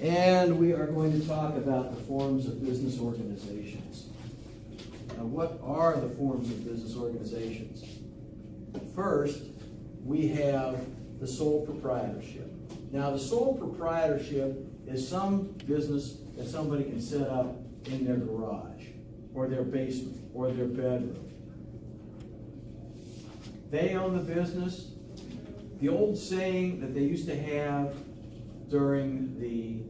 And we are going to talk about the forms of business organizations. Now, what are the forms of business organizations? First, we have the sole proprietorship. Now, the sole proprietorship is some business that somebody can set up in their garage, or their basement, or their bedroom. They own the business. The old saying that they used to have during the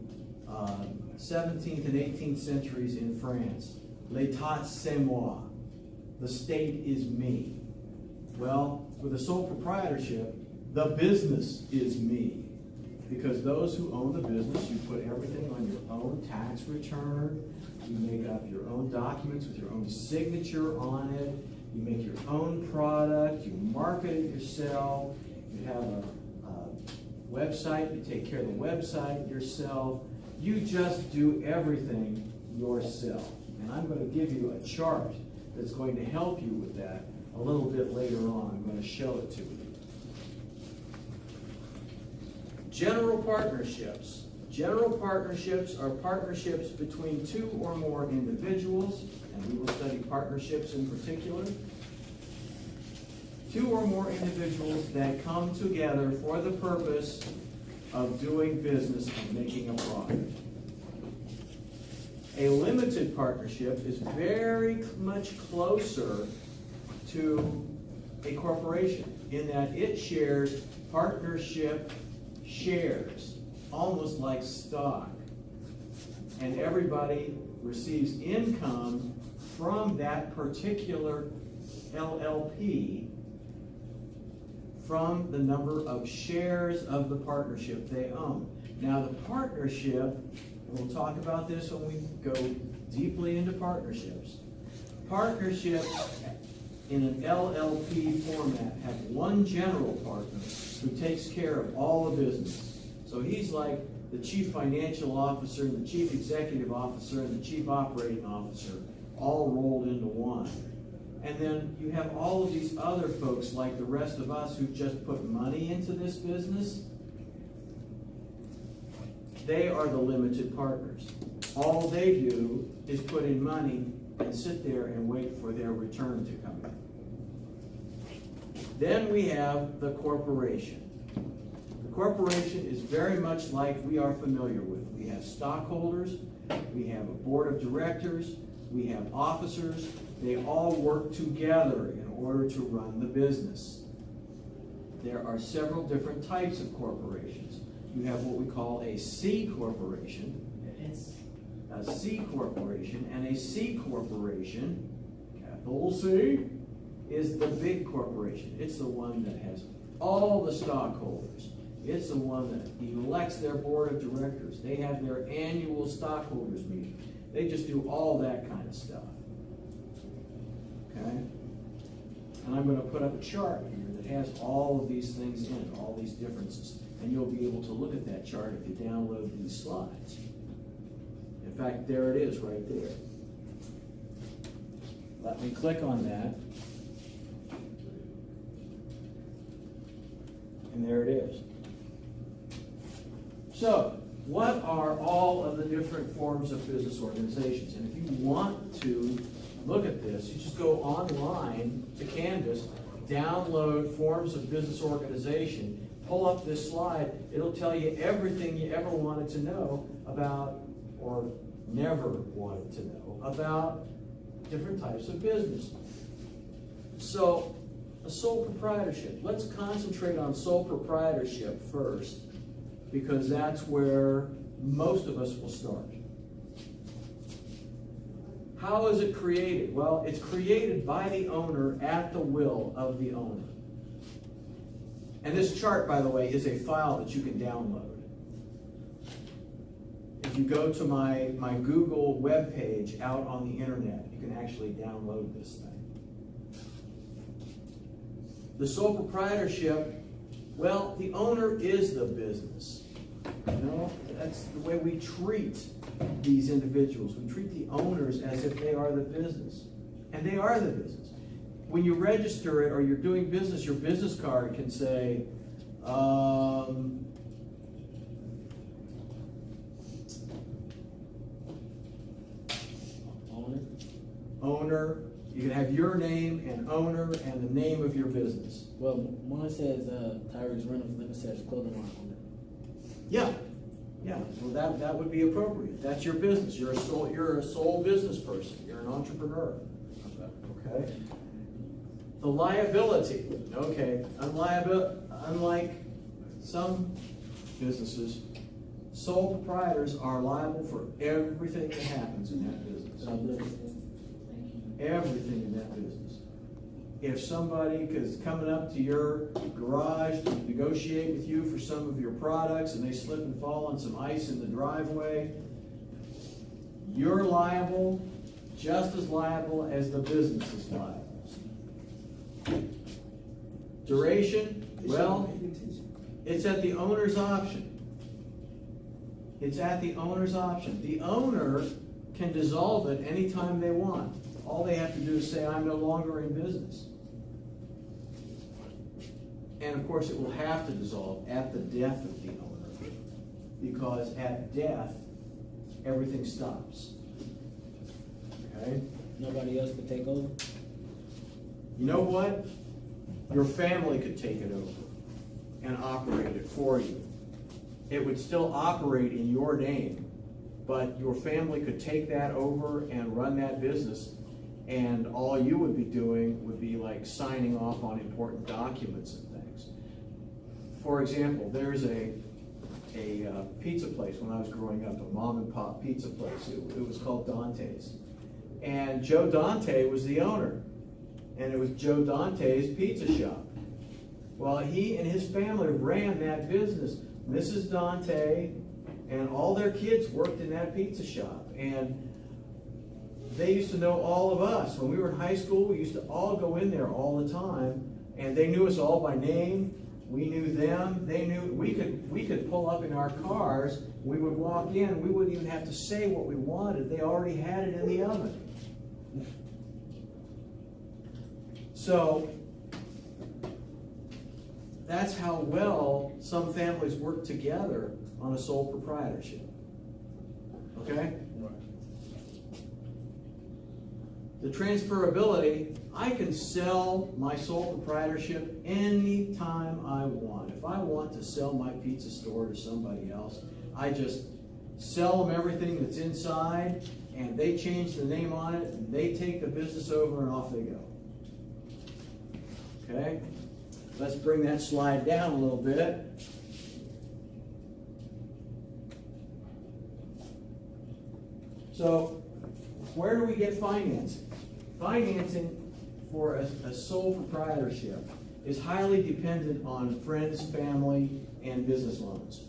17th and 18th centuries in France, l'état c'est moi, the state is me. Well, with a sole proprietorship, the business is me. Because those who own the business, you put everything on your own tax return, you make up your own documents with your own signature on it, you make your own product, you market it yourself, you have a website, you take care of the website yourself, you just do everything yourself. And I'm going to give you a chart that's going to help you with that a little bit later on. I'm going to show it to you. General partnerships. General partnerships are partnerships between two or more individuals, and we will study partnerships in particular. Two or more individuals that come together for the purpose of doing business and making a profit. A limited partnership is very much closer to a corporation in that it shares partnership shares, almost like stock. And everybody receives income from that particular LLP from the number of shares of the partnership they own. Now the partnership, and we'll talk about this when we go deeply into partnerships. Partnerships in an LLP format have one general partner who takes care of all the business. So he's like the chief financial officer, the chief executive officer, and the chief operating officer all rolled into one. And then you have all of these other folks like the rest of us who just put money into this business. They are the limited partners. All they do is put in money and sit there and wait for their return to come in. Then we have the corporation. The corporation is very much like we are familiar with. We have stockholders, we have a board of directors, we have officers. They all work together in order to run the business. There are several different types of corporations. You have what we call a C corporation, a C corporation, and a C corporation, capital C, is the big corporation. It's the one that has all the stockholders. It's the one that elects their board of directors. They have their annual stockholders meeting. They just do all that kind of stuff. Okay? And I'm going to put up a chart here that has all of these things in it, all these differences. And you'll be able to look at that chart if you download these slides. In fact, there it is right there. Let me click on that. And there it is. So, what are all of the different forms of business organizations? And if you want to look at this, you just go online to Canvas, download forms of business organization, pull up this slide. It'll tell you everything you ever wanted to know about, or never wanted to know about, different types of business. So, a sole proprietorship. Let's concentrate on sole proprietorship first, because that's where most of us will start. How is it created? Well, it's created by the owner at the will of the owner. And this chart, by the way, is a file that you can download. If you go to my Google web page out on the internet, you can actually download this thing. The sole proprietorship, well, the owner is the business. You know, that's the way we treat these individuals. We treat the owners as if they are the business. And they are the business. When you register it or you're doing business, your business card can say, owner. You can have your name and owner and the name of your business. Well, one says Tyrese Reynolds, then it says clothing line owner. Yeah, yeah. Well, that would be appropriate. That's your business. You're a sole business person. You're an entrepreneur. Okay. The liability. Okay. Unlike some businesses, sole proprietors are liable for everything that happens in that business. Everything in that business. If somebody is coming up to your garage to negotiate with you for some of your products and they slip and fall on some ice in the driveway, you're liable, just as liable as the business is liable. Duration, well, it's at the owner's option. It's at the owner's option. The owner can dissolve it anytime they want. All they have to do is say, I'm no longer in business. And of course, it will have to dissolve at the death of the owner, because at death, everything stops. Okay? Nobody else could take over? You know what? Your family could take it over and operate it for you. It would still operate in your name, but your family could take that over and run that business, and all you would be doing would be like signing off on important documents and things. For example, there's a pizza place when I was growing up, a mom and pop pizza place. It was called Dante's. And Joe Dante was the owner. And it was Joe Dante's Pizza Shop. Well, he and his family ran that business. Mrs. Dante and all their kids worked in that pizza shop. And they used to know all of us. When we were in high school, we used to all go in there all the time. And they knew us all by name. We knew them. They knew we could pull up in our cars. We would walk in. We wouldn't even have to say what we wanted. They already had it in the oven. So that's how well some families work together on a sole proprietorship. Okay? Right. The transferability, I can sell my sole proprietorship anytime I want. If I want to sell my pizza store to somebody else, I just sell them everything that's inside, and they change the name on it, and they take the business over, and off they go. Okay? Let's bring that slide down a little bit. So, where do we get financing? Financing for a sole proprietorship is highly dependent on friends, family, and business loans.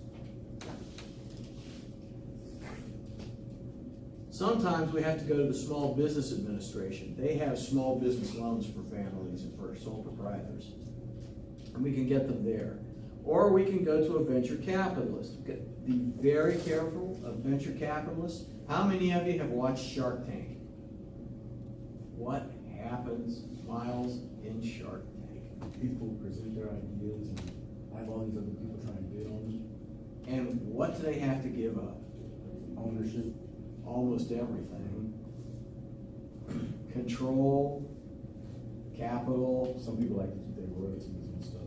Sometimes we have to go to the Small Business Administration. They have small business loans for families and for sole proprietors. And we can get them there. Or we can go to a venture capitalist. Be very careful of venture capitalists. How many of you have watched Shark Tank? What happens, Miles, in Shark Tank? People present their ideas and have all these other people trying to bid on them. And what do they have to give up? Ownership. Almost everything. Control, capital. Some people like to keep their royalties and stuff.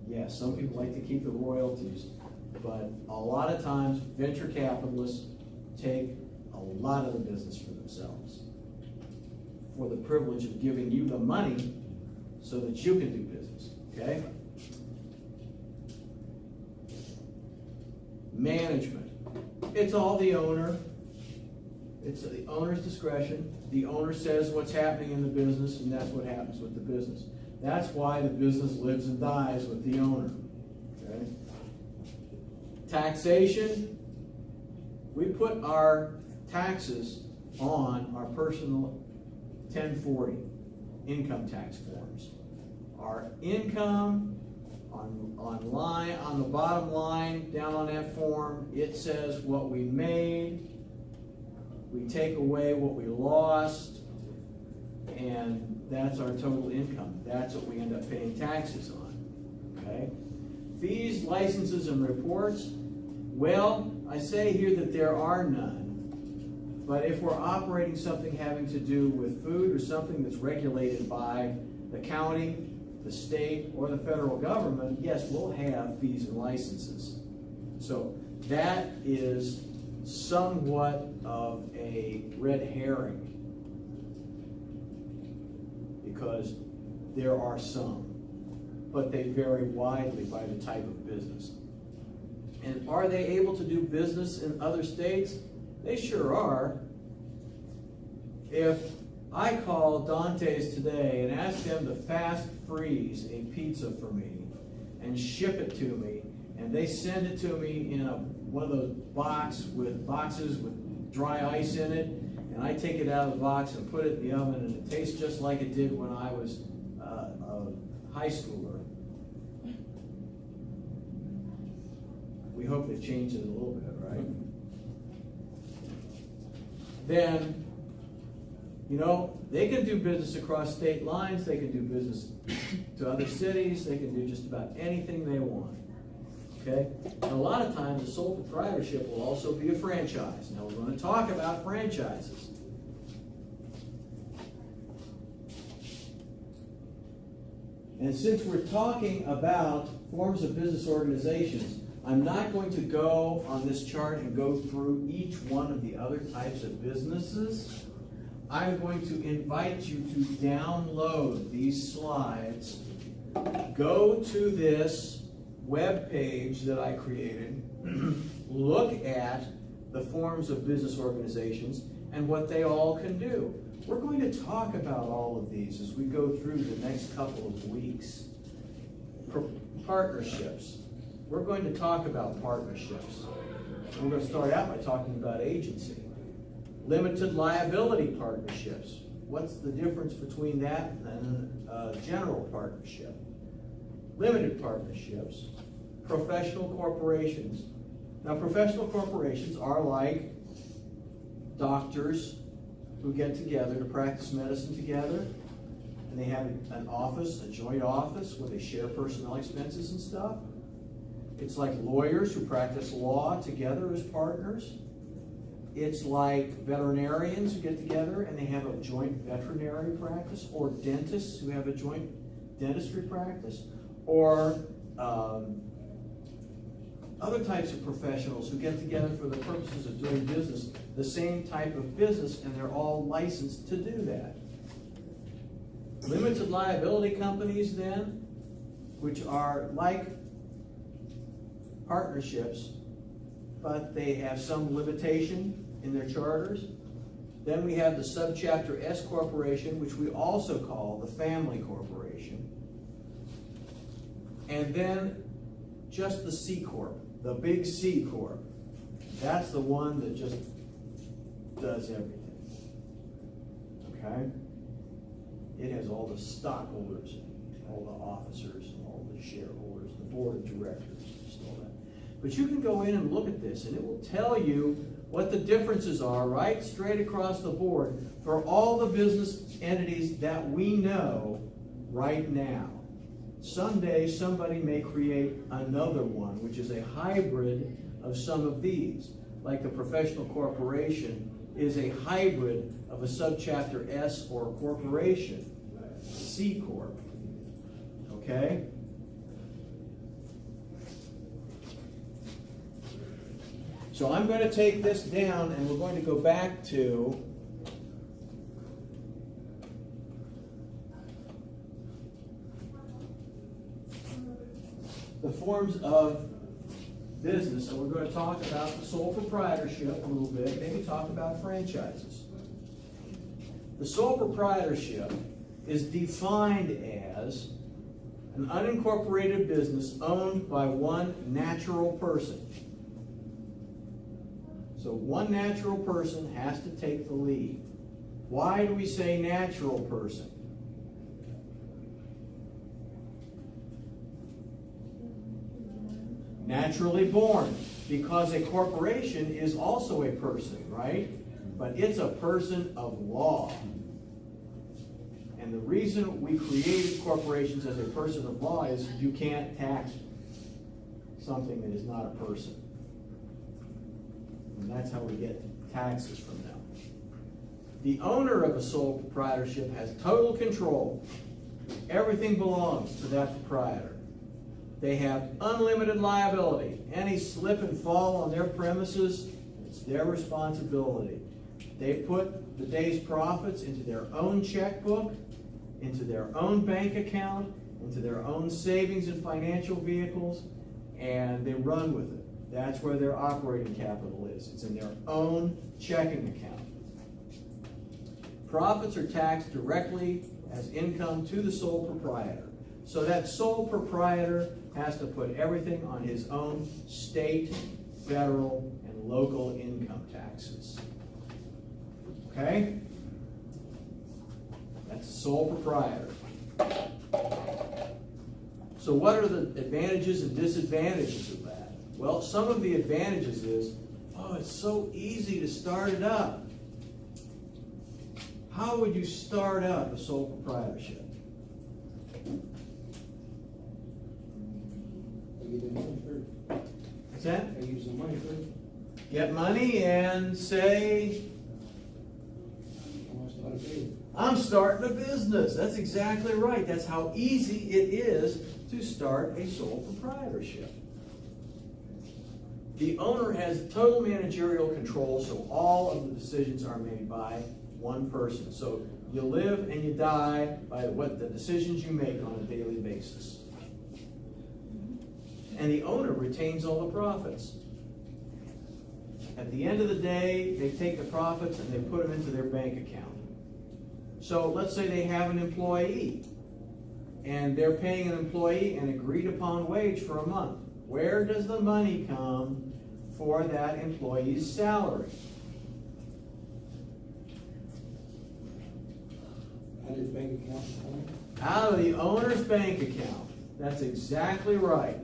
Yes, some people like to keep the royalties, but a lot of times venture capitalists take a lot of the business for themselves, for the privilege of giving you the money so that you can do business, okay? Management. It's all the owner. It's the owner's discretion. The owner says what's happening in the business, and that's what happens with the business. That's why the business lives and dies with the owner. Okay? Taxation. We put our taxes on our personal 1040 income tax forms. Our income on the bottom line, down on that form, it says what we made. We take away what we lost, and that's our total income. That's what we end up paying taxes on. Okay? Fees, licenses, and reports. Well, I say here that there are none. But if we're operating something having to do with food or something that's regulated by the county, the state, or the federal government, yes, we'll have fees and licenses. So that is somewhat of a red herring, because there are some, but they vary widely by the type of business. And are they able to do business in other states? They sure are. If I call Dante's today and ask them to fast freeze a pizza for me and ship it to me, and they send it to me in one of those boxes with dry ice in it, and I take it out of the box and put it in the oven, and it tastes just like it did when I was a high schooler. We hope they've changed it a little bit, right? Then, you know, they can do business across state lines, they can do business to other cities, they can do just about anything they want. Okay? And a lot of times the sole proprietorship will also be a franchise. Now we're going to talk about franchises. And since we're talking about forms of business organizations, I'm not going to go on this chart and go through each one of the other types of businesses. I'm going to invite you to download these slides. Go to this web page that I created, look at the forms of business organizations and what they all can do. We're going to talk about all of these as we go through the next couple of weeks. Partnerships. We're going to talk about partnerships. We're going to start out by talking about agency. Limited liability partnerships. What's the difference between that and a general partnership? Limited partnerships. Professional corporations. Now, professional corporations are like doctors who get together to practice medicine together, and they have an office, a joint office, where they share personnel expenses and stuff. It's like lawyers who practice law together as partners. It's like veterinarians who get together and they have a joint veterinary practice, or dentists who have a joint dentistry practice, or other types of professionals who get together for the purposes of doing business, the same type of business, and they're all licensed to do that. Limited liability companies then, which are like partnerships, but they have some limitation in their charters. Then we have the subchapter S corporation, which we also call the family corporation. And then just the C Corp, the big C Corp. That's the one that just does everything. Okay? It has all the stockholders, all the officers, all the shareholders, the board of directors, just all that. But you can go in and look at this, and it will tell you what the differences are right straight across the board for all the business entities that we know right now. Someday somebody may create another one, which is a hybrid of some of these. Like the professional corporation is a hybrid of a subchapter S or corporation, C Corp. Okay? So I'm going to take this down and we're going to go back to the forms of business. So we're going to talk about the sole proprietorship a little bit, maybe talk about franchises. The sole proprietorship is defined as an unincorporated business owned by one natural person. So one natural person has to take the lead. Why do we say natural person? Naturally born, because a corporation is also a person, right? But it's a person of law. And the reason we created corporations as a person of law is you can't tax something that is not a person. And that's how we get taxes from them. The owner of a sole proprietorship has total control. Everything belongs to that proprietor. They have unlimited liability. Any slip and fall on their premises, it's their responsibility. They put the day's profits into their own checkbook, into their own bank account, into their own savings and financial vehicles, and they run with it. That's where their operating capital is. It's in their own checking account. Profits are taxed directly as income to the sole proprietor. So that sole proprietor has to put everything on his own state, federal, and local income taxes. Okay? That's the sole proprietor. So what are the advantages and disadvantages of that? Well, some of the advantages is, oh, it's so easy to start it up. How would you start up a sole proprietorship? I get the money first. What's that? I use the money first. Get money and say, I want to start a business. I'm starting a business. That's exactly right. That's how easy it is to start a sole proprietorship. The owner has total managerial control, so all of the decisions are made by one person. So you live and you die by what the decisions you make on a daily basis. And the owner retains all the profits. At the end of the day, they take the profits and they put them into their bank account. So let's say they have an employee and they're paying an employee an agreed upon wage for a month. Where does the money come for that employee's salary? Out of his bank account. Out of the owner's bank account. That's exactly right.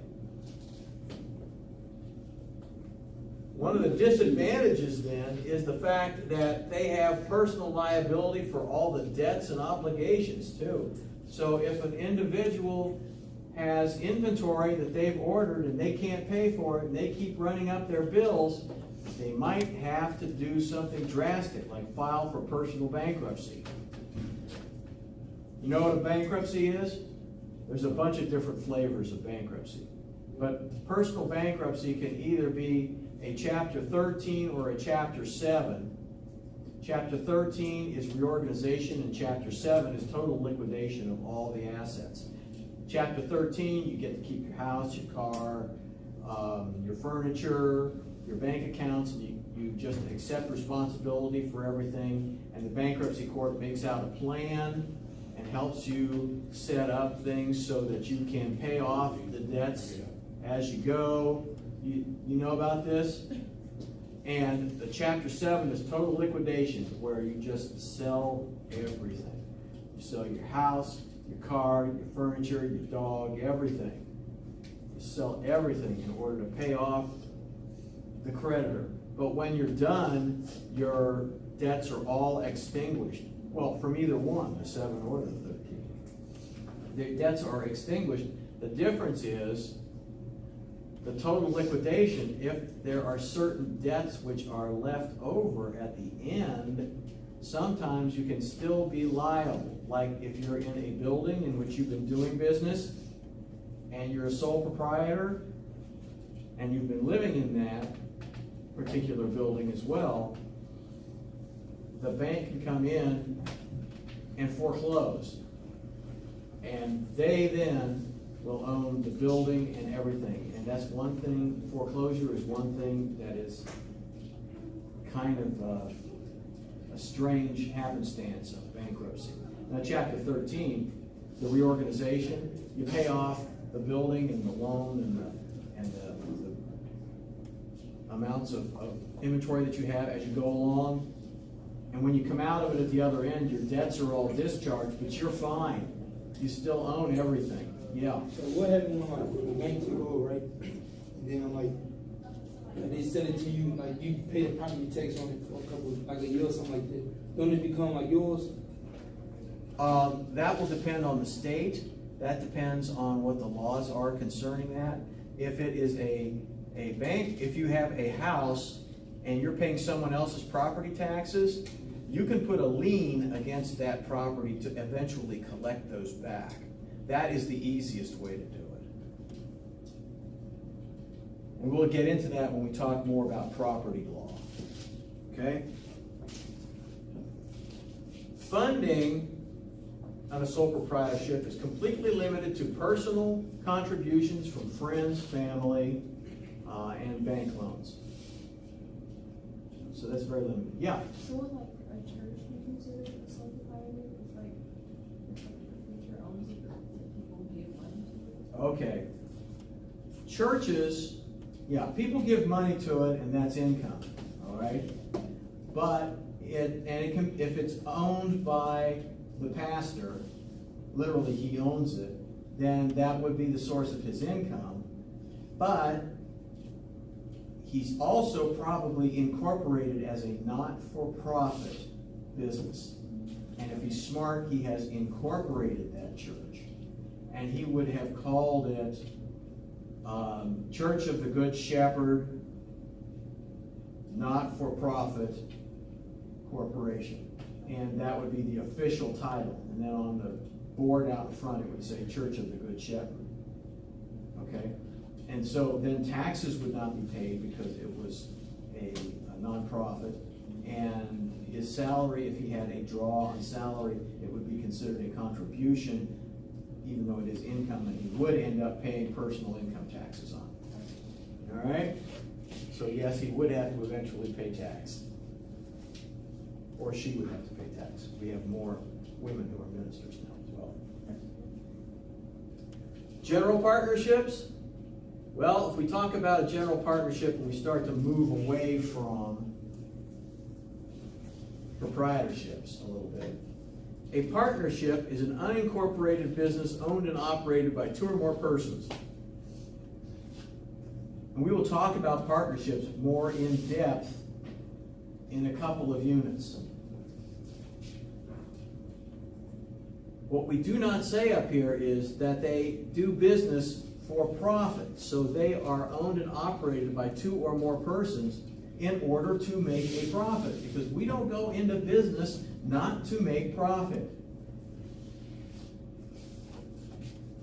One of the disadvantages then is the fact that they have personal liability for all the debts and obligations too. So if an individual has inventory that they've ordered and they can't pay for it and they keep running up their bills, they might have to do something drastic like file for personal bankruptcy. You know what a bankruptcy is? There's a bunch of different flavors of bankruptcy. But personal bankruptcy can either be a Chapter 13 or a Chapter 7. Chapter 13 is reorganization and Chapter 7 is total liquidation of all the assets. Chapter 13, you get to keep your house, your car, your furniture, your bank accounts, and you just accept responsibility for everything, and the bankruptcy court makes out a plan and helps you set up things so that you can pay off the debts as you go. You know about this? And the Chapter 7 is total liquidation, where you just sell everything. You sell your house, your car, your furniture, your dog, everything. You sell everything in order to pay off the creditor. But when you're done, your debts are all extinguished. Well, from either one, the 7 or the 13. The debts are extinguished. The difference is the total liquidation. If there are certain debts which are left over at the end, sometimes you can still be liable. Like if you're in a building in which you've been doing business and you're a sole proprietor and you've been living in that particular building as well, the bank can come in and foreclose. And they then will own the building and everything. And that's one thing, foreclosure is one thing that is kind of a strange happenstance of bankruptcy. Now, Chapter 13, the reorganization, you pay off the building and the loan and the amounts of inventory that you have as you go along. And when you come out of it at the other end, your debts are all discharged, but you're fine. You still own everything. Yeah. So what happened when the bank took over, right? And then like they send it to you, like you pay the property tax on it for a couple, like a year or something like that. Don't it become like yours? That will depend on the state. That depends on what the laws are concerning that. If it is a bank, if you have a house and you're paying someone else's property taxes, you can put a lien against that property to eventually collect those back. That is the easiest way to do it. And we'll get into that when we talk more about property law. Okay? Funding on a sole proprietorship is completely limited to personal contributions from friends, family, and bank loans. So that's very limited. Yeah? So would like a church be considered a sole proprietor if like the preacher owns it, that people give money to it? Okay. Churches, yeah, people give money to it and that's income, all right? But it can, if it's owned by the pastor, literally he owns it, then that would be the source of his income. But he's also probably incorporated as a not-for-profit business. And if he's smart, he has incorporated that church. And he would have called it Church of the Good Shepherd, not-for-profit corporation. And that would be the official title. And then on the board out in front, it would say Church of the Good Shepherd. Okay? And so then taxes would not be paid because it was a nonprofit. And his salary, if he had a draw on salary, it would be considered a contribution, even though it is income, and he would end up paying personal income taxes on it. All right? So yes, he would have to eventually pay tax. Or she would have to pay tax. We have more women who are ministers now as well. General partnerships. Well, if we talk about a general partnership and we start to move away from proprietorships a little bit, a partnership is an unincorporated business owned and operated by two or more persons. And we will talk about partnerships more in depth in a couple of units. What we do not say up here is that they do business for profit. So they are owned and operated by two or more persons in order to make a profit. Because we don't go into business not to make profit.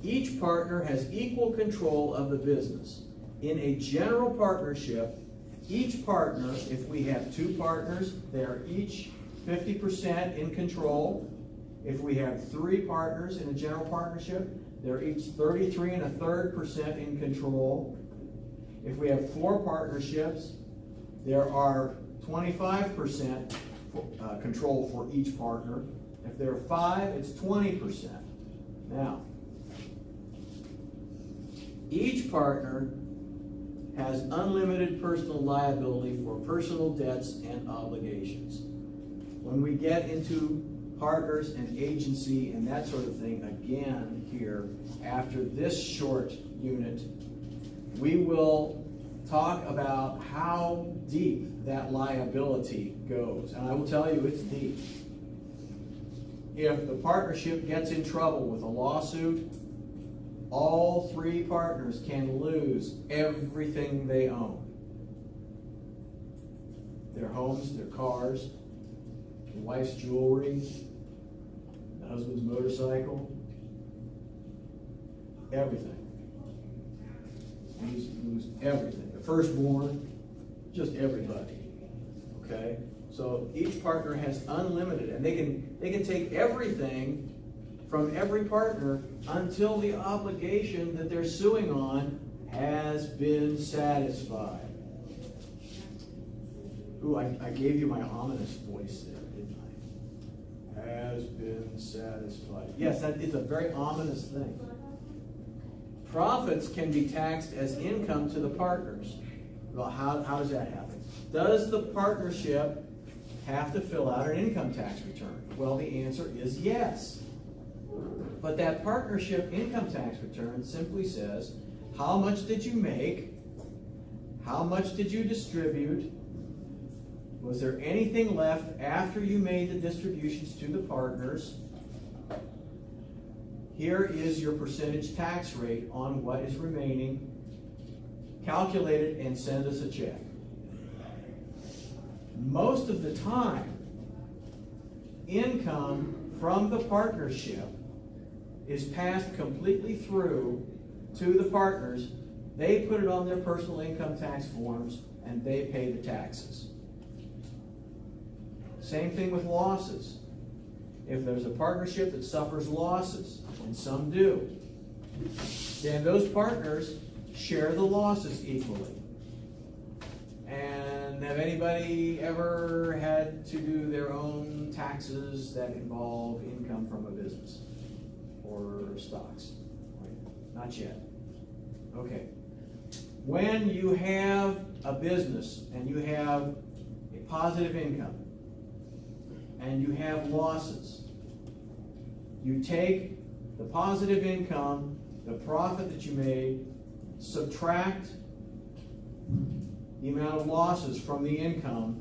Each partner has equal control of the business. In a general partnership, each partner, if we have two partners, they are each 50% in control. If we have three partners in a general partnership, they're each 33 1/3% in control. If we have four partnerships, there are 25% control for each partner. If there are five, it's 20%. Now, each partner has unlimited personal liability for personal debts and obligations. When we get into partners and agency and that sort of thing, again here, after this short unit, we will talk about how deep that liability goes. And I will tell you, it's deep. If the partnership gets in trouble with a lawsuit, all three partners can lose everything they own. Their homes, their cars, the wife's jewelry, the husband's motorcycle, everything. Lose everything. The firstborn, just everybody. Okay? So each partner has unlimited, and they can take everything from every partner until the obligation that they're suing on has been satisfied. Ooh, I gave you my ominous voice there, didn't I? Has been satisfied. Yes, that is a very ominous thing. Profits can be taxed as income to the partners. Well, how does that happen? Does the partnership have to fill out an income tax return? Well, the answer is yes. But that partnership income tax return simply says, how much did you make? How much did you distribute? Was there anything left after you made the distributions to the partners? Here is your percentage tax rate on what is remaining. Calculate it and send us a check. Most of the time, income from the partnership is passed completely through to the partners. They put it on their personal income tax forms and they pay the taxes. Same thing with losses. If there's a partnership that suffers losses, and some do, then those partners share the losses equally. And have anybody ever had to do their own taxes that involve income from a business or stocks? Not yet. Okay. When you have a business and you have a positive income and you have losses, you take the positive income, the profit that you made, subtract the amount of losses from the income,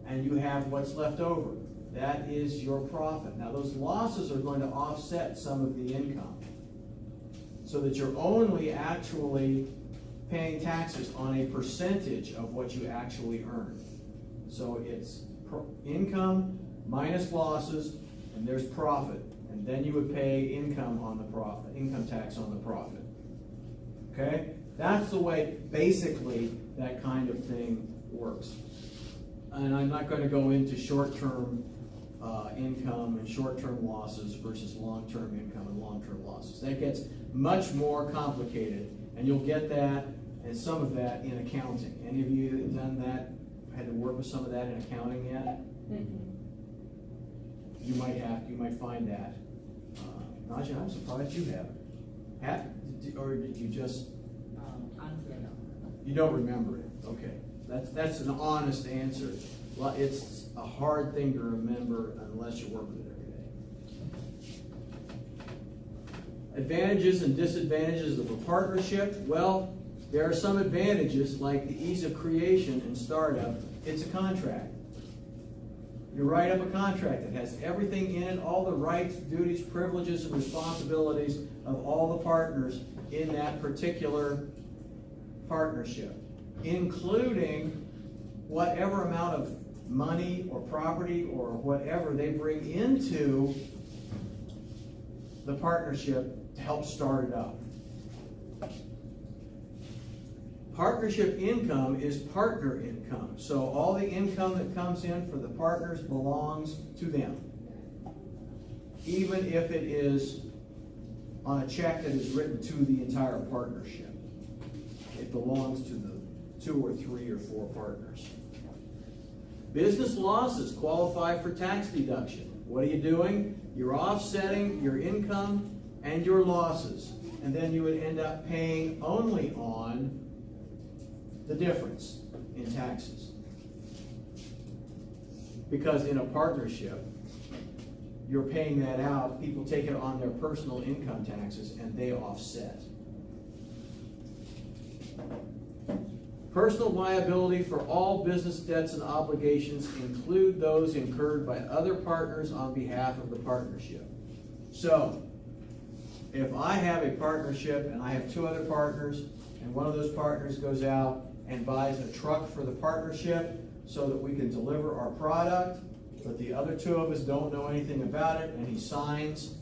and you have what's left over. That is your profit. Now those losses are going to offset some of the income, so that you're only actually paying taxes on a percentage of what you actually earn. So it's income minus losses, and there's profit. And then you would pay income on the profit, income tax on the profit. Okay? That's the way, basically, that kind of thing works. And I'm not going to go into short-term income and short-term losses versus long-term income and long-term losses. That gets much more complicated, and you'll get that and some of that in accounting. Any of you done that, had to work with some of that in accounting yet? You might find that. Naja, I'm surprised you haven't. Or did you just? Honestly, I don't. You don't remember it. Okay, that's an honest answer. Well, it's a hard thing to remember unless you work with it every day. Advantages and disadvantages of a partnership. Well, there are some advantages, like the ease of creation and startup. It's a contract. You write up a contract that has everything in it, all the rights, duties, privileges, and responsibilities of all the partners in that particular partnership, including whatever amount of money or property or whatever they bring into the partnership to help start it up. Partnership income is partner income. So all the income that comes in for the partners belongs to them. Even if it is on a check that is written to the entire partnership. It belongs to the 2 or 3 or 4 partners. Business losses qualify for tax deduction. What are you doing? You're offsetting your income and your losses. And then you would end up paying only on the difference in taxes. Because in a partnership, you're paying that out, people take it on their personal income taxes and they offset. Personal liability for all business debts and obligations include those incurred by other partners on behalf of the partnership. So, if I have a partnership and I have 2 other partners, and one of those partners goes out and buys a truck for the partnership so that we can deliver our product, but the other 2 of us don't know anything about it, and he signs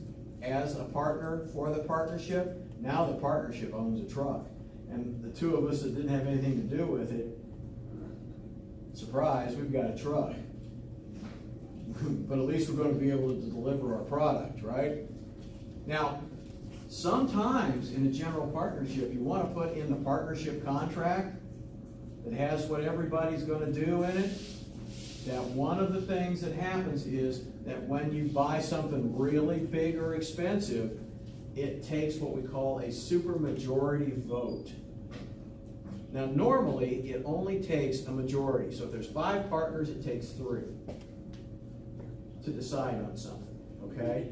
as a partner for the partnership, now the partnership owns a truck. And the 2 of us that didn't have anything to do with it, surprise, we've got a truck. But at least we're going to be able to deliver our product, right? Now, sometimes in a general partnership, you want to put in the partnership contract that has what everybody's going to do in it, that one of the things that happens is that when you buy something really big or expensive, it takes what we call a supermajority vote. Now, normally, it only takes a majority. So if there's 5 partners, it takes 3 to decide on something, okay?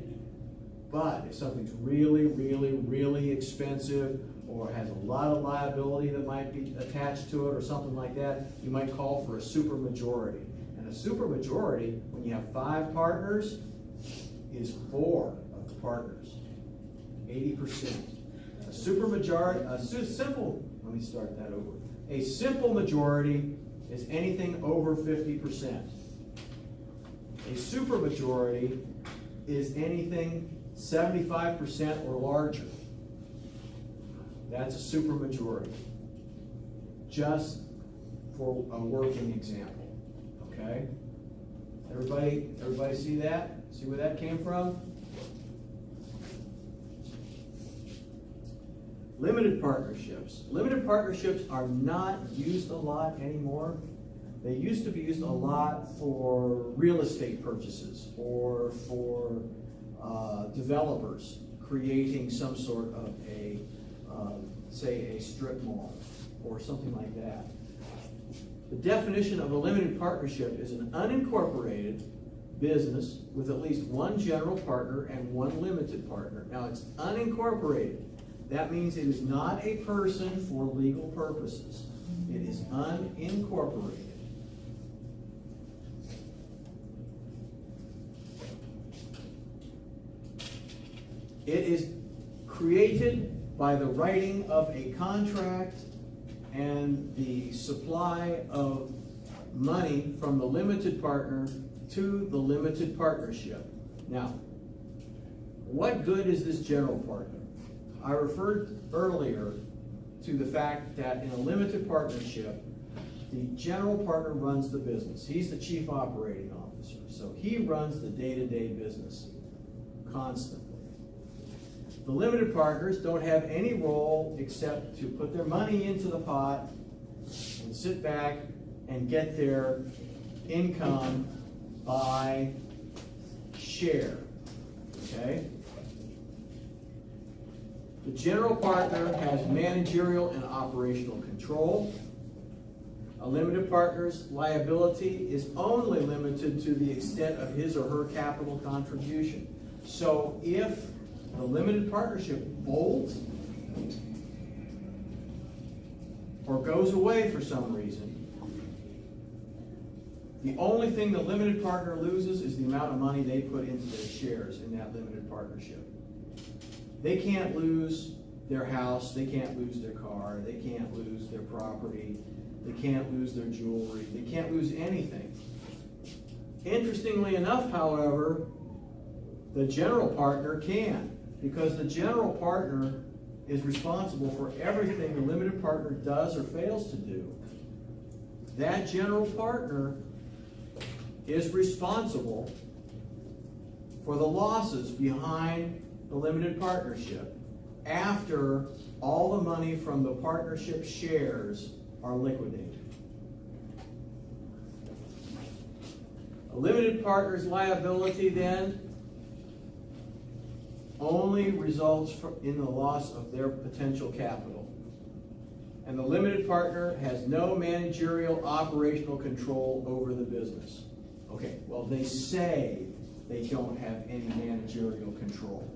But if something's really, really, really expensive or has a lot of liability that might be attached to it or something like that, you might call for a supermajority. And a supermajority, when you have 5 partners, is 4 of the partners. 80%. A supermajority, let me start that over. A simple majority is anything over 50%. A supermajority is anything 75% or larger. That's a supermajority. Just for a working example, okay? Everybody see that? See where that came from? Limited partnerships. Limited partnerships are not used a lot anymore. They used to be used a lot for real estate purchases or for developers creating some sort of a, say, a strip mall or something like that. The definition of a limited partnership is an unincorporated business with at least one general partner and one limited partner. Now, it's unincorporated. That means it is not a person for legal purposes. It is unincorporated. It is created by the writing of a contract and the supply of money from the limited partner to the limited partnership. Now, what good is this general partner? I referred earlier to the fact that in a limited partnership, the general partner runs the business. He's the chief operating officer, so he runs the day-to-day business constantly. The limited partners don't have any role except to put their money into the pot and sit back and get their income by share, okay? The general partner has managerial and operational control. A limited partner's liability is only limited to the extent of his or her capital contribution. So if the limited partnership folds or goes away for some reason, the only thing the limited partner loses is the amount of money they put into their shares in that limited partnership. They can't lose their house, they can't lose their car, they can't lose their property, they can't lose their jewelry, they can't lose anything. Interestingly enough, however, the general partner can, because the general partner is responsible for everything the limited partner does or fails to do. That general partner is responsible for the losses behind the limited partnership after all the money from the partnership shares are liquidated. A limited partner's liability then only results in the loss of their potential capital. And the limited partner has no managerial operational control over the business. Okay, well, they say they don't have any managerial control.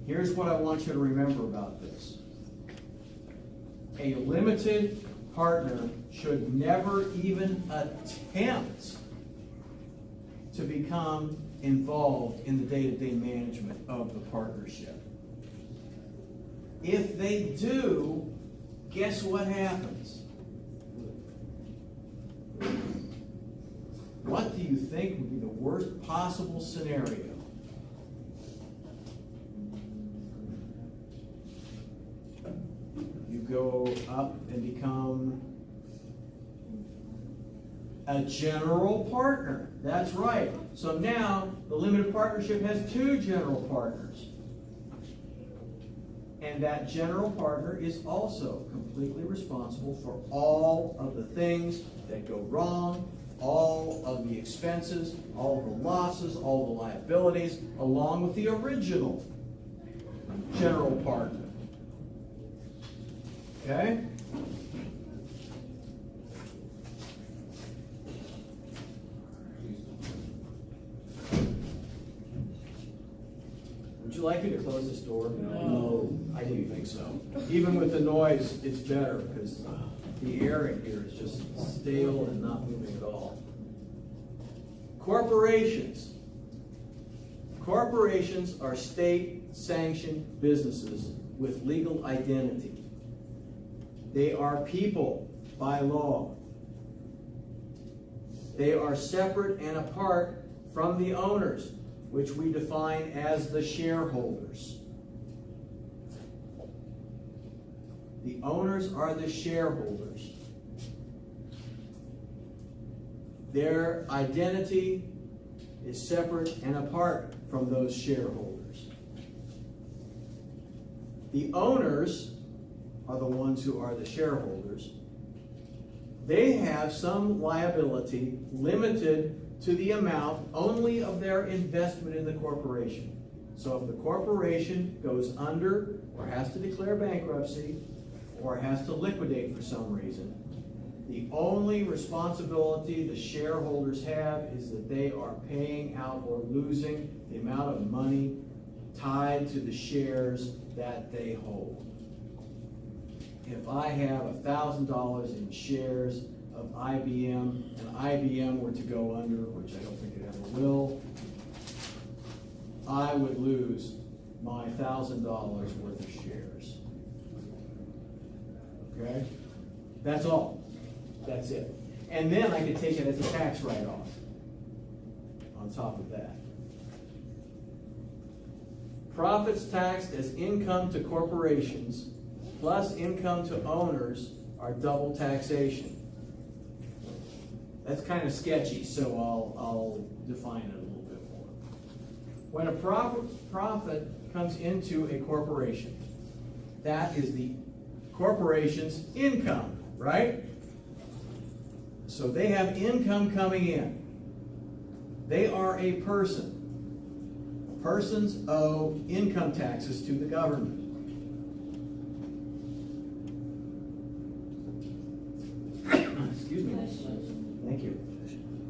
Here's what I want you to remember about this. A limited partner should never even attempt to become involved in the day-to-day management of the partnership. If they do, guess what happens? What do you think would be the worst possible scenario? You go up and become a general partner. That's right. So now the limited partnership has two general partners. And that general partner is also completely responsible for all of the things that go wrong, all of the expenses, all of the losses, all the liabilities, along with the original general partner. Okay? Would you like me to close this door? No. I didn't think so. Even with the noise, it's better because the air in here is just stale and not moving at all. Corporations. Corporations are state-sanctioned businesses with legal identity. They are people by law. They are separate and apart from the owners, which we define as the shareholders. The owners are the shareholders. Their identity is separate and apart from those shareholders. The owners are the ones who are the shareholders. They have some liability limited to the amount only of their investment in the corporation. So if the corporation goes under or has to declare bankruptcy or has to liquidate for some reason, the only responsibility the shareholders have is that they are paying out or losing the amount of money tied to the shares that they hold. If I have $1,000 in shares of IBM and IBM were to go under, which I don't think it ever will, I would lose my $1,000 worth of shares. Okay? That's all. That's it. And then I could take it as a tax write-off on top of that. Profits taxed as income to corporations plus income to owners are double taxation. That's kind of sketchy, so I'll define it a little bit more. When a profit comes into a corporation, that is the corporation's income, right? So they have income coming in. They are a person. Persons owe income taxes to the government. Excuse me. Thank you.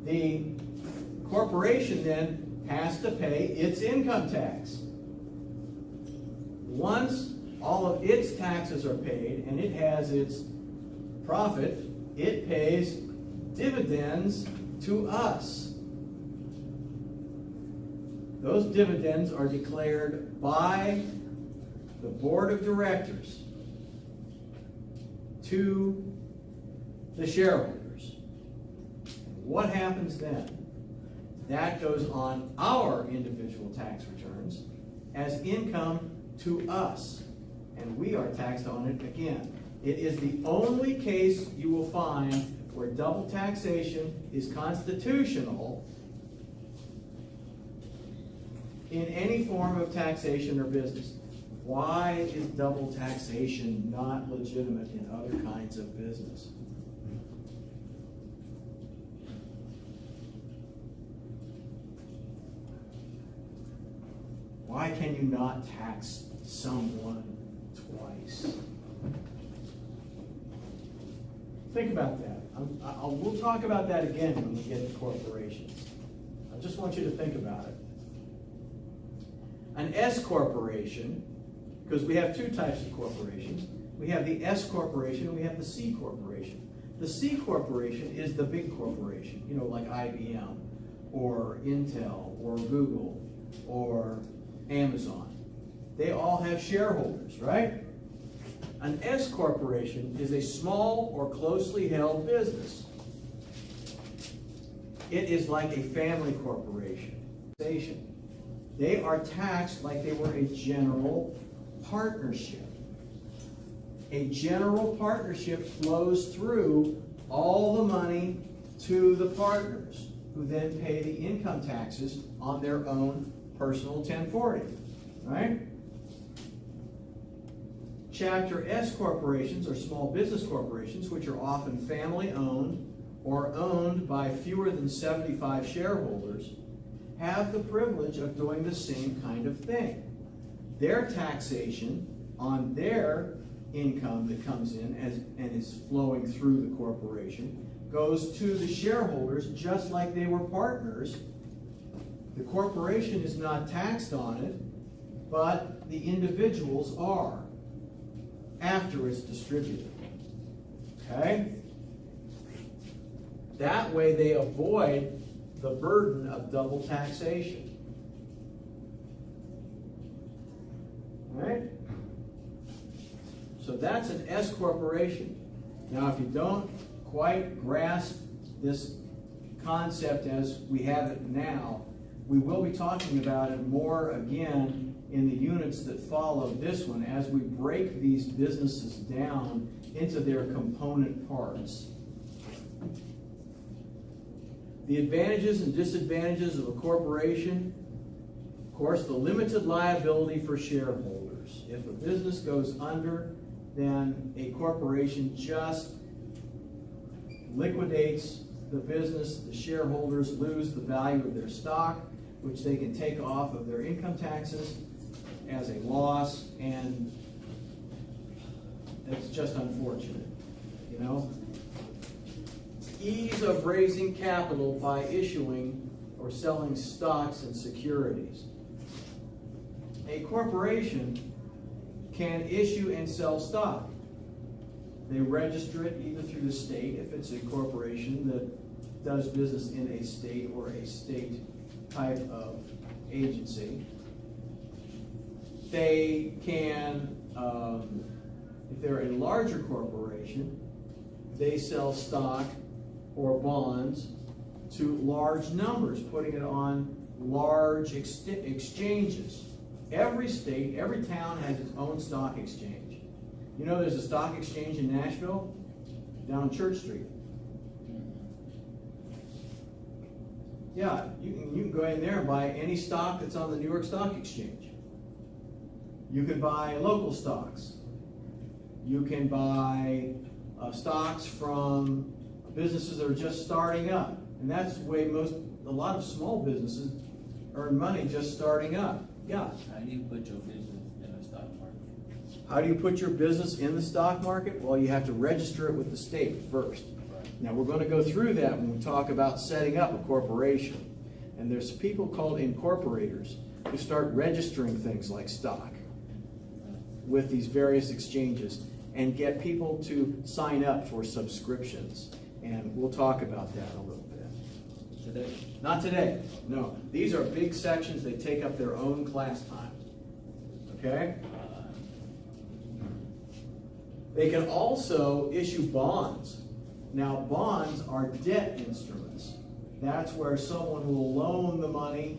The corporation then has to pay its income tax. Once all of its taxes are paid and it has its profit, it pays dividends to us. Those dividends are declared by the board of directors to the shareholders. What happens then? That goes on our individual tax returns as income to us, and we are taxed on it again. It is the only case you will find where double taxation is constitutional in any form of taxation or business. Why is double taxation not legitimate in other kinds of business? Why can you not tax someone twice? Think about that. We'll talk about that again when we get to corporations. I just want you to think about it. An S corporation, because we have two types of corporations. We have the S corporation and we have the C corporation. The C corporation is the big corporation, you know, like IBM or Intel or Google or Amazon. They all have shareholders, right? An S corporation is a small or closely held business. It is like a family corporation. They are taxed like they were a general partnership. A general partnership flows through all the money to the partners, who then pay the income taxes on their own personal 1040, right? Chapter S corporations are small business corporations, which are often family-owned or owned by fewer than 75 shareholders, have the privilege of doing the same kind of thing. Their taxation on their income that comes in and is flowing through the corporation goes to the shareholders just like they were partners. The corporation is not taxed on it, but the individuals are after it's distributed. Okay? That way they avoid the burden of double taxation. All right? So that's an S corporation. Now, if you don't quite grasp this concept as we have it now. We will be talking about it more again in the units that follow this one as we break these businesses down into their component parts. The advantages and disadvantages of a corporation. Of course, the limited liability for shareholders. If a business goes under, then a corporation just liquidates the business. The shareholders lose the value of their stock, which they can take off of their income taxes as a loss, and it's just unfortunate, you know. Ease of raising capital by issuing or selling stocks and securities. A corporation can issue and sell stock. They register it either through the state, if it's a corporation that does business in a state or a state type of agency. They can, if they're a larger corporation, they sell stock or bonds to large numbers, putting it on large exchanges. Every state, every town has its own stock exchange. You know there's a stock exchange in Nashville? Down Church Street. Yeah, you can go in there and buy any stock that's on the New York Stock Exchange. You can buy local stocks. You can buy stocks from businesses that are just starting up. And that's the way a lot of small businesses earn money just starting up. Yeah. How do you put your business in the stock market? How do you put your business in the stock market? Well, you have to register it with the state first. Now, we're going to go through that when we talk about setting up a corporation. And there's people called incorporators who start registering things like stock with these various exchanges and get people to sign up for subscriptions. And we'll talk about that a little bit. Today? Not today, no. These are big sections. They take up their own class time. Okay? They can also issue bonds. Now, bonds are debt instruments. That's where someone will loan the money.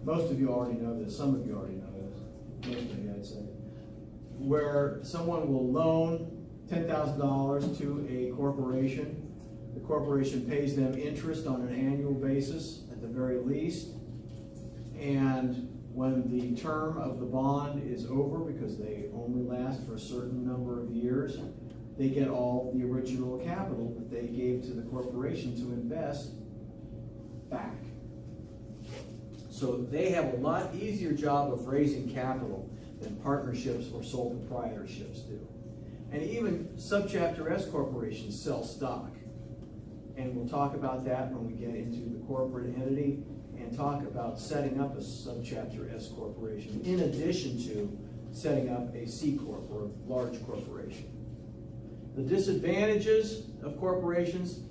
Most of you already know this. Some of you already know this. Most of you, I'd say. Where someone will loan $10,000 to a corporation. The corporation pays them interest on an annual basis at the very least. And when the term of the bond is over, because they only last for a certain number of years, they get all the original capital that they gave to the corporation to invest back. So they have a lot easier job of raising capital than partnerships or sole proprietorships do. And even subchapter S corporations sell stock. And we'll talk about that when we get into the corporate entity and talk about setting up a subchapter S corporation in addition to setting up a C corp or a large corporation. The disadvantages of corporations,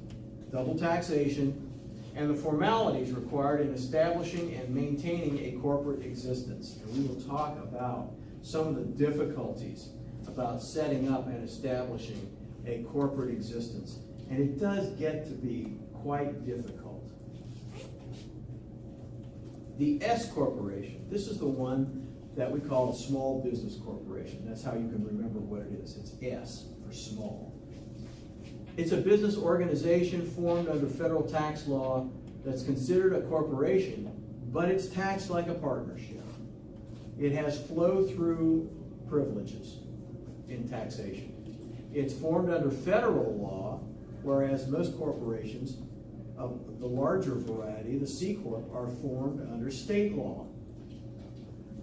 double taxation, and the formalities required in establishing and maintaining a corporate existence. And we will talk about some of the difficulties about setting up and establishing a corporate existence. And it does get to be quite difficult. The S corporation, this is the one that we call a small business corporation. That's how you can remember what it is. It's S for small. It's a business organization formed under federal tax law that's considered a corporation, but it's taxed like a partnership. It has flow-through privileges in taxation. It's formed under federal law, whereas most corporations of the larger variety, the C Corp, are formed under state law.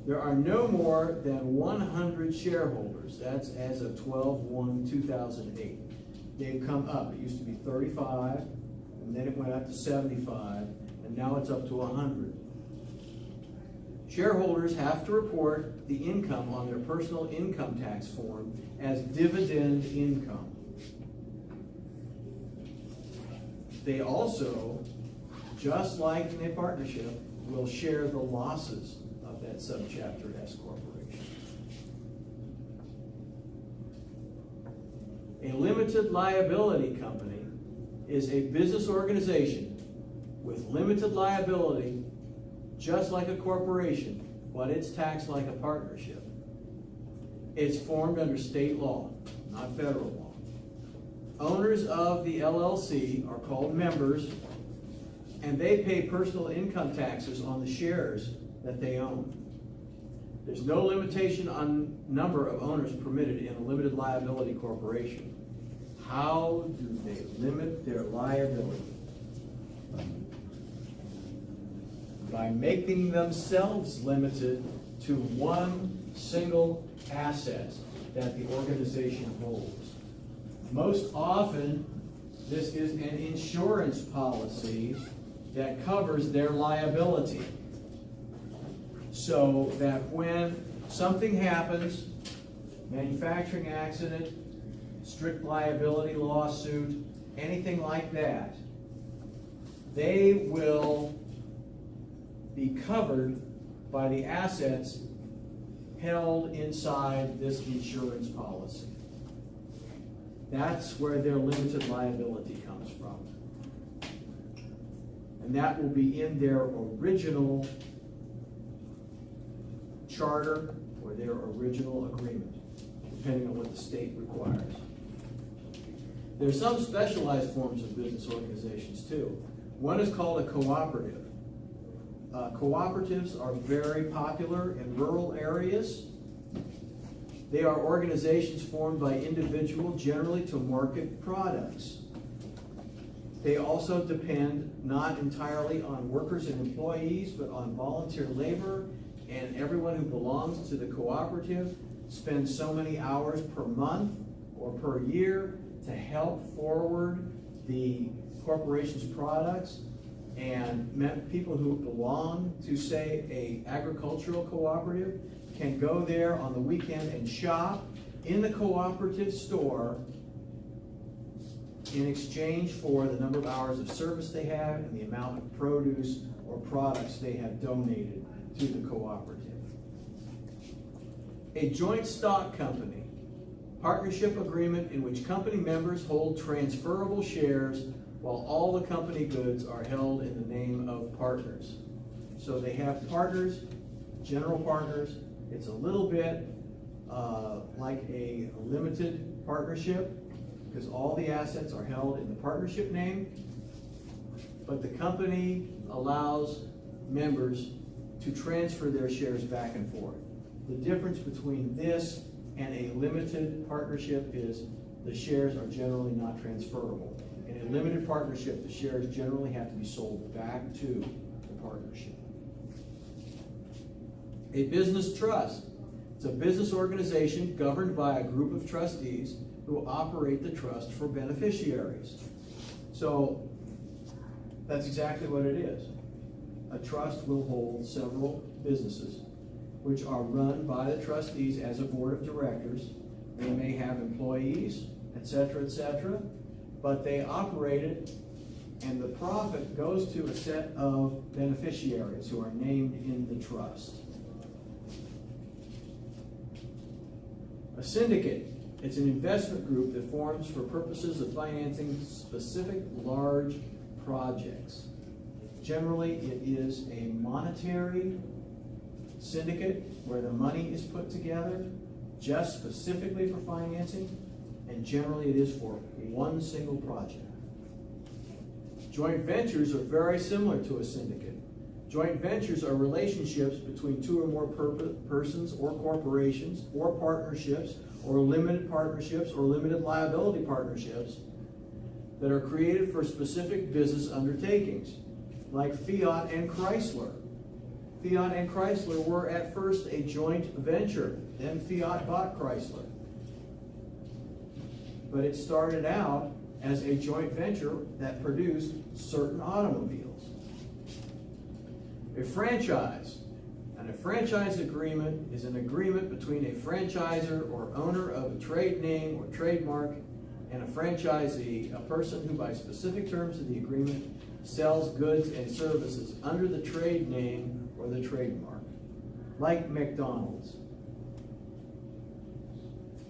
There are no more than 100 shareholders. That's as of 12/1/2008. They've come up. It used to be 35, and then it went up to 75, and now it's up to 100. Shareholders have to report the income on their personal income tax form as dividend income. They also, just like in a partnership, will share the losses of that subchapter S corporation. A limited liability company is a business organization with limited liability, just like a corporation, but it's taxed like a partnership. It's formed under state law, not federal law. Owners of the LLC are called members, and they pay personal income taxes on the shares that they own. There's no limitation on number of owners permitted in a limited liability corporation. How do they limit their liability? By making themselves limited to one single asset that the organization holds. Most often, this is an insurance policy that covers their liability. So that when something happens, manufacturing accident, strict liability lawsuit, anything like that, they will be covered by the assets held inside this insurance policy. That's where their limited liability comes from. And that will be in their original charter or their original agreement, depending on what the state requires. There are some specialized forms of business organizations too. One is called a cooperative. Cooperatives are very popular in rural areas. They are organizations formed by individuals, generally to market products. They also depend not entirely on workers and employees, but on volunteer labor, and everyone who belongs to the cooperative spends so many hours per month or per year to help forward the corporation's products. And people who belong to, say, a agricultural cooperative can go there on the weekend and shop in the cooperative store in exchange for the number of hours of service they have and the amount of produce or products they have donated to the cooperative. A joint stock company, partnership agreement in which company members hold transferable shares while all the company goods are held in the name of partners. So they have partners, general partners. It's a little bit like a limited partnership because all the assets are held in the partnership name, but the company allows members to transfer their shares back and forth. The difference between this and a limited partnership is the shares are generally not transferable. In a limited partnership, the shares generally have to be sold back to the partnership. A business trust. It's a business organization governed by a group of trustees who operate the trust for beneficiaries. So that's exactly what it is. A trust will hold several businesses which are run by the trustees as a board of directors. They may have employees, etc., etc., but they operate it, and the profit goes to a set of beneficiaries who are named in the trust. A syndicate. It's an investment group that forms for purposes of financing specific large projects. Generally, it is a monetary syndicate where the money is put together just specifically for financing, and generally it is for one single project. Joint ventures are very similar to a syndicate. Joint ventures are relationships between two or more persons or corporations or partnerships or limited partnerships or limited liability partnerships that are created for specific business undertakings, like Fiat and Chrysler. Fiat and Chrysler were at first a joint venture. Then Fiat bought Chrysler. But it started out as a joint venture that produced certain automobiles. A franchise. And a franchise agreement is an agreement between a franchisor or owner of a trade name or trademark and a franchisee, a person who by specific terms of the agreement sells goods and services under the trade name or the trademark, like McDonald's.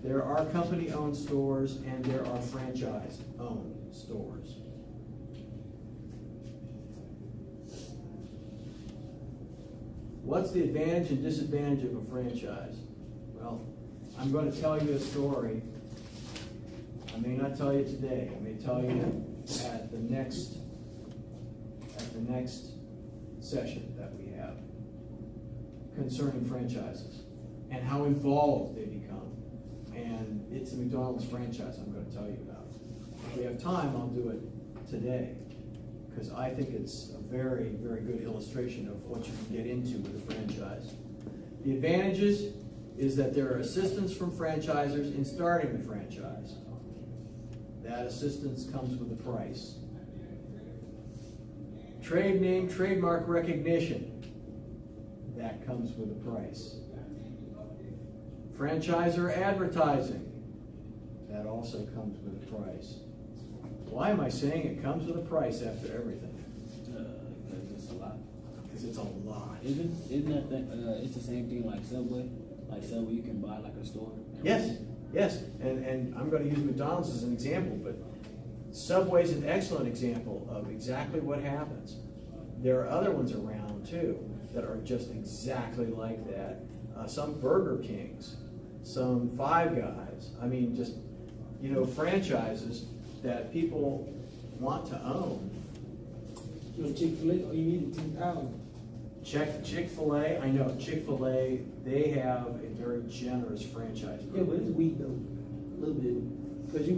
There are company-owned stores and there are franchise-owned stores. What's the advantage and disadvantage of a franchise? Well, I'm going to tell you a story. I may not tell you today. I may tell you at the next session that we have concerning franchises and how involved they become. And it's a McDonald's franchise I'm going to tell you about. If we have time, I'll do it today, because I think it's a very, very good illustration of what you can get into with a franchise. The advantages is that there are assistance from franchisors in starting the franchise. That assistance comes with a price. Trade name, trademark recognition. That comes with a price. Franchisor advertising. That also comes with a price. Why am I saying it comes with a price after everything? Because it's a lot. Because it's a lot. Isn't that it's the same thing like Subway? Like Subway, you can buy like a store. Yes, yes, and I'm going to use McDonald's as an example, but Subway's an excellent example of exactly what happens. There are other ones around too that are just exactly like that. Some Burger Kings, some Five Guys. I mean, just, franchises that people want to own. You know, Chick-fil-A, all you need is 10,000. Chick-fil-A, I know, Chick-fil-A, they have a very generous franchise Yeah, but program. it's weak though, a little bit. Cause you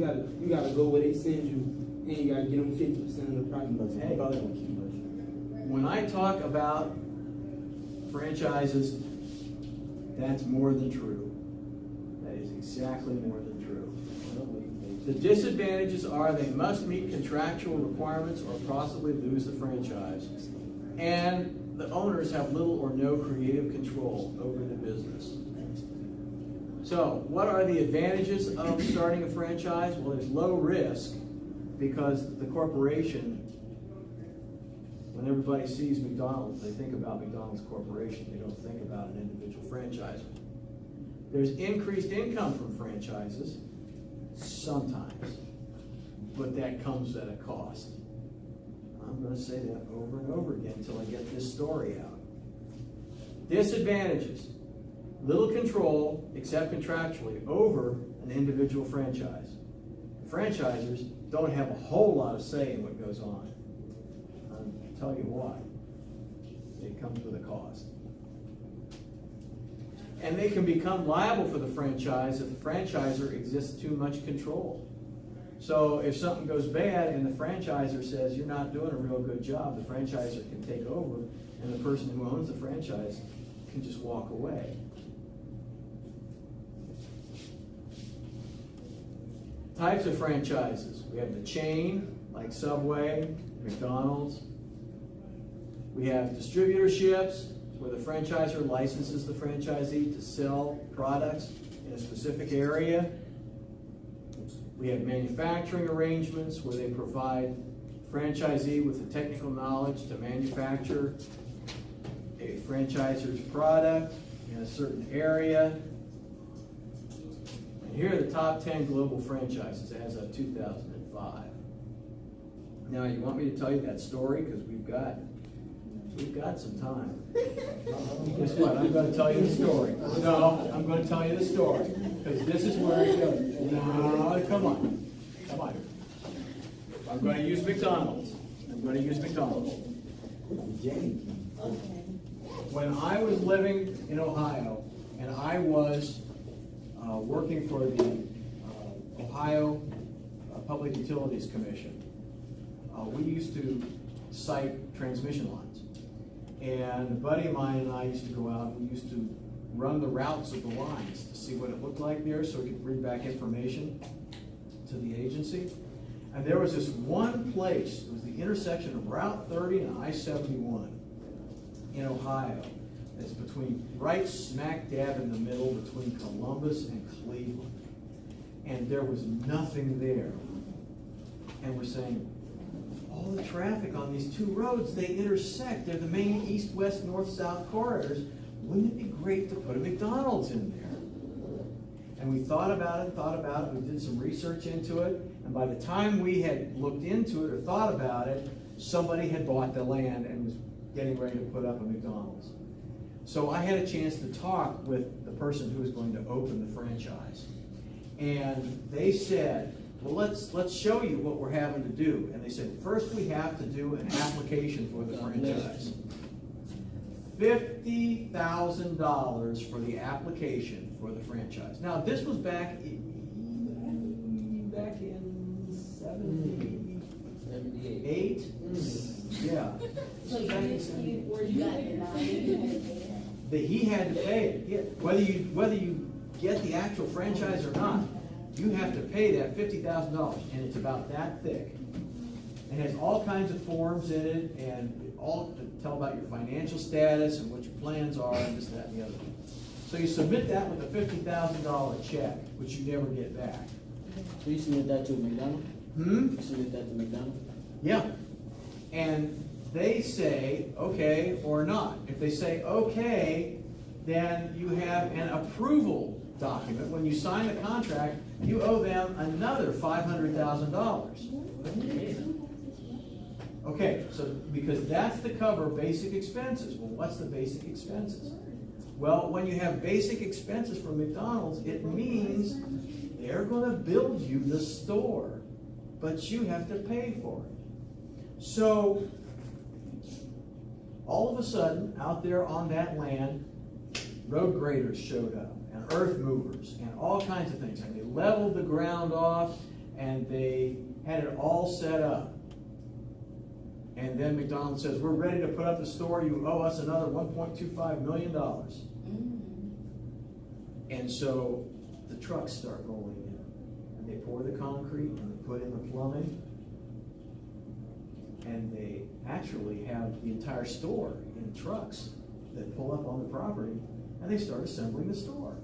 gotta go where they send you, and you gotta get them 50% of the profit. Hey, when I talk about franchises, that's more than true. That is exactly more than true. The disadvantages are they must meet contractual requirements or possibly lose the franchise. And the owners have little or no creative control over the business. So, what are the advantages of starting a franchise? Well, there's low risk because the corporation, when everybody sees McDonald's, they think about McDonald's Corporation. They don't think about an individual franchisor. There's increased income from franchises, sometimes, but that comes at a cost. I'm going to say that over and over again until I get this story out. Disadvantages: little control, except contractually, over an individual franchise. The franchisors don't have a whole lot of say in what goes on. I'll tell you why. It comes with a cost. And they can become liable for the franchise if the franchisor exerts too much control. So if something goes bad and the franchisor says you're not doing a real good job, the franchisor can take over and the person who owns the franchise can just walk away. Types of franchises. We have the chain, like Subway, McDonald's. We have distributorships, where the franchisor licenses the franchisee to sell products in a specific area. We have manufacturing arrangements where they provide franchisee with the technical knowledge to manufacture a franchisor's product in a certain area. And here are the top 10 global franchises as of 2005. Now, you want me to tell you that story? Because we've got some time. Guess what? I'm going to tell you the story. No, I'm going to tell you the story. Because this is where it goes. No, come on. Come on. I'm going to use McDonald's. When I was living in Ohio, and I was working for the Ohio Public Utilities Commission, we used to site transmission lines. And a buddy of mine and I used to go out and we used to run the routes of the lines to see what it looked like there so we could bring back information to the agency. And there was this one place, it was the intersection of Route 30 and I-71 in Ohio. It's right smack dab in the middle between Columbus and Cleveland. And there was nothing there. And we're saying, all the traffic on these two roads, they intersect. They're the main east, west, north, south corridors. Wouldn't it be great to put a McDonald's in there? And we thought about it, we did some research into it, and by the time we had looked into it or thought about it, somebody had bought the land and was getting ready to put up a McDonald's. So I had a chance to talk with the person who was going to open the franchise. And they said, well, let's show you what we're having to do. And they said, first we have to do an application for the franchise. $50,000 for the application for the franchise. Now, this was back in 78. Yeah. So you got it. That he had to pay it. Whether you get the actual franchise or not, you have to pay that $50,000, and it's about that thick. It has all kinds of forms in it, and all to tell about your financial status and what your plans are, and this, that, and the other. So you submit that with a $50,000 check, which you never get back. So you submit that to McDonald's? You submit that to McDonald's? Yeah. And they say, okay or not. If they say okay, then you have an approval document. When you sign the contract, you owe them another $500,000. Okay, so because that's to cover basic expenses. Well, what's the basic expenses? Well, when you have basic expenses for McDonald's, it means they're going to build you the store, but you have to pay for it. So, all of a sudden, out there on that land, road graders showed up, and earth movers, and all kinds of things. And they leveled the ground off, and they had it all set up. And then McDonald's says, we're ready to put up the store. You owe us another $1.25 million. And so the trucks start rolling in. And they pour the concrete, and they put in the plumbing. And they actually have the entire store in trucks that pull up on the property, and they start assembling the store.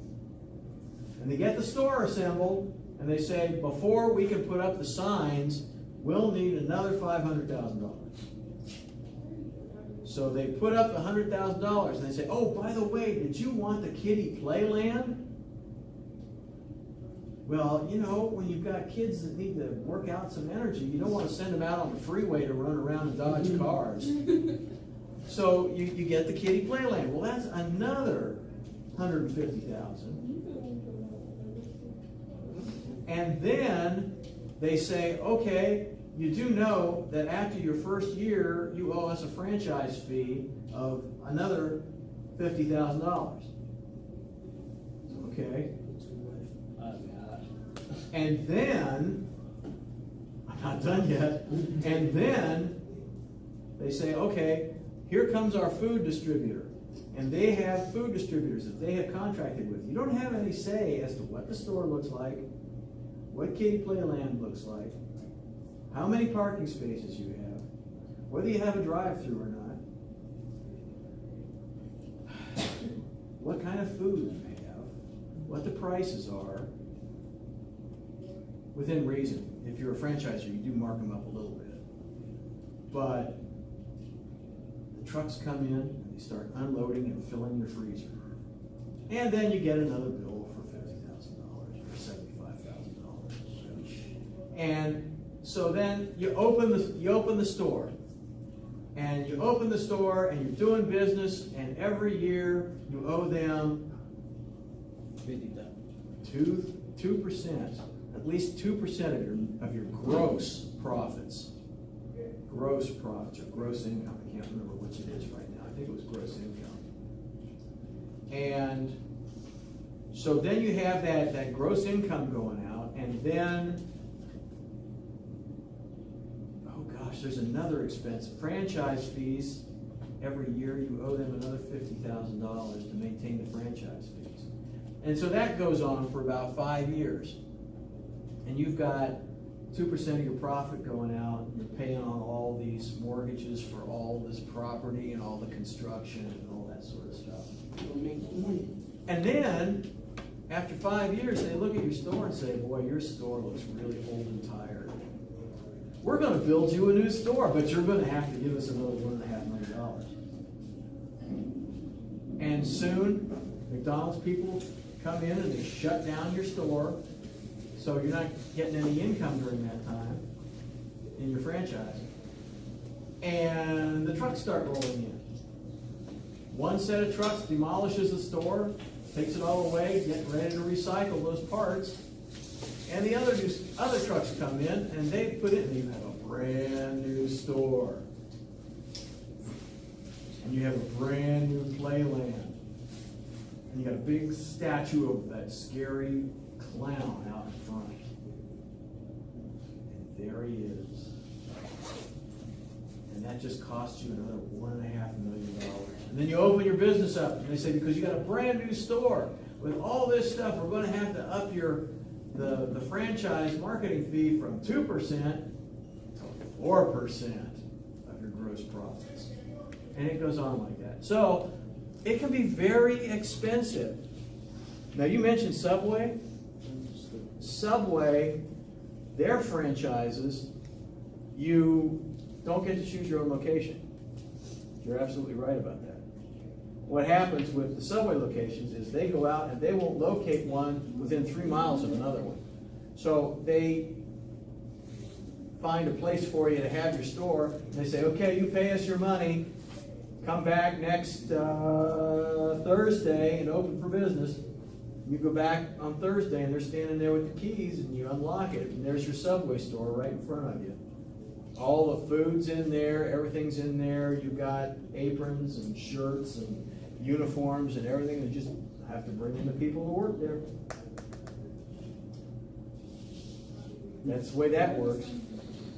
And they get the store assembled, and they say, before we can put up the signs, we'll need another $500,000. So they put up the $100,000, and they say, oh, by the way, did you want the kiddie playland? Well, you know, when you've got kids that need to work out some energy, you don't want to send them out on the freeway to run around and dodge cars. So you get the kiddie playland. Well, that's another $150,000. And then they say, okay, you do know that after your first year, you owe us a franchise fee of another $50,000. Okay. And then, I'm not done yet, and then they say, okay, here comes our food distributor. And they have food distributors that they have contracted with. You don't have any say as to what the store looks like, what kiddie playland looks like, how many parking spaces you have, whether you have a drive-through or not, what kind of food you have, what the prices are. Within reason. If you're a franchisor, you do mark them up a little bit. But the trucks come in and they start unloading and filling your freezer. And then you get another bill for $50,000 or $75,000. And so then you open the store. And you open the store and you're doing business, and every year you owe them 2%. At least 2% of your gross profits. Gross profits or gross income. I can't remember which it is right now. I think it was gross income. And so then you have that gross income going out, and then, oh gosh, there's another expense. Franchise fees. Every year you owe them another $50,000 to maintain the franchise fees. And so that goes on for about 5 years. And you've got 2% of your profit going out, and you're paying on all these mortgages for all this property and all the construction and all that sort of stuff. And then, after 5 years, they look at your store and say, boy, your store looks really old and tired. We're going to build you a new store, but you're going to have to give us another $1.5 million. And soon, McDonald's people come in and they shut down your store. So you're not getting any income during that time in your franchise. And the trucks start rolling in. One set of trucks demolishes the store, takes it all away, getting ready to recycle those parts. And the other trucks come in and they put it, and you have a brand new store. And you have a brand new playland. And you got a big statue of that scary clown out in front. And there he is. And that just costs you another $1.5 million. And then you open your business up, and they say, because you got a brand new store, with all this stuff, we're going to have to up the franchise marketing fee from 2% to 4% of your gross profits. And it goes on like that. So it can be very expensive. Now you mentioned Subway. Subway, their franchises, you don't get to choose your own location. You're absolutely right about that. What happens with the Subway locations is they go out and they won't locate one within 3 miles of another one. So they find a place for you to have your store. And they say, okay, you pay us your money. Come back next Thursday and open for business. You go back on Thursday and they're standing there with the keys and you unlock it and there's your Subway store right in front of you. All the food's in there, everything's in there. You've got aprons and shirts and uniforms and everything. They just have to bring in the people who work there. That's the way that works.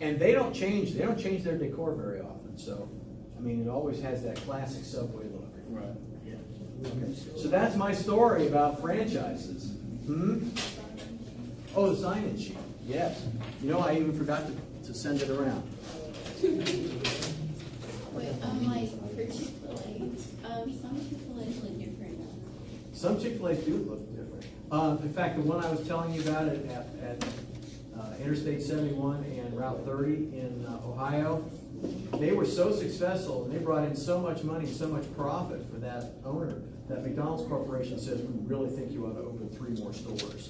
And they don't change their decor very often. So, I mean, it always has that classic Subway look. Right. Yeah. Okay. So that's my story about franchises. Oh, the sign-in sheet. Yes. You know, I even forgot to send it around. Wait, like for Chick-fil-A, some Chick-fil-A's look different. Some Chick-fil-A's do look different. In fact, the one I was telling you about it at Interstate 71 and Route 30 in Ohio, they were so successful and they brought in so much money, so much profit for that owner that McDonald's Corporation says, we really think you ought to open 3 more stores.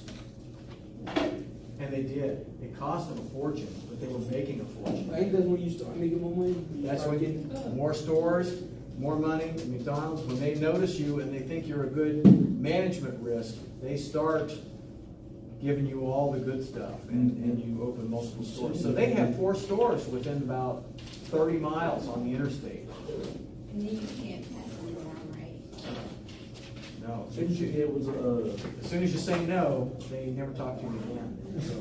And they did. It cost them a fortune, but they were making a fortune. I think that's when you start making more money. That's when you more stores, more money. McDonald's, when they notice you and they think you're a good management risk, they start giving you all the good stuff, and you open multiple stores. So they have 4 stores within about 30 miles on the interstate. And then you can't pass them around, right? No. So you should, it was As soon as you say no, they never talk to you again. So.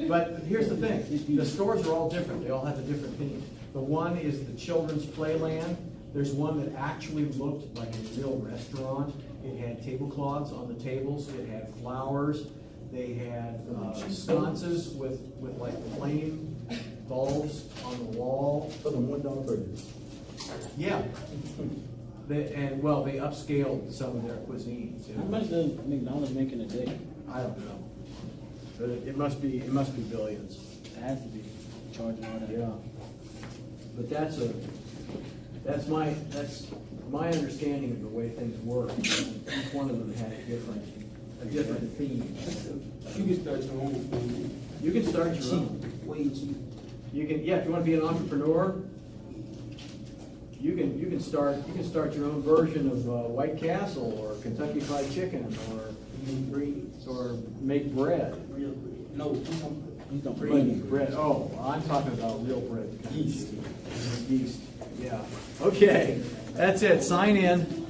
But here's the thing, the stores are all different, they all have a different theme. The one is the children's playland. There's one that actually looked like a real restaurant. It had tablecloths on the tables, it had flowers, they had sconces with like flame bulbs on the wall. For the $1 burgers. Yeah. They upscaled some of their cuisine too. How much does McDonald's make in a day? I don't know. But it must be billions. It has to be charging all that. Yeah. But that's my understanding of the way things work. Each one of them had a different theme. you can start your own thing. You can start your own. Way cheap. You can, if you want to be an entrepreneur, you can start your own version of White Castle or Kentucky Fried Chicken or make bread. Real bread. No, He's gonna Bread. Oh, I'm talking about real bread. Yeast. Yeah. Okay. That's it. Sign in.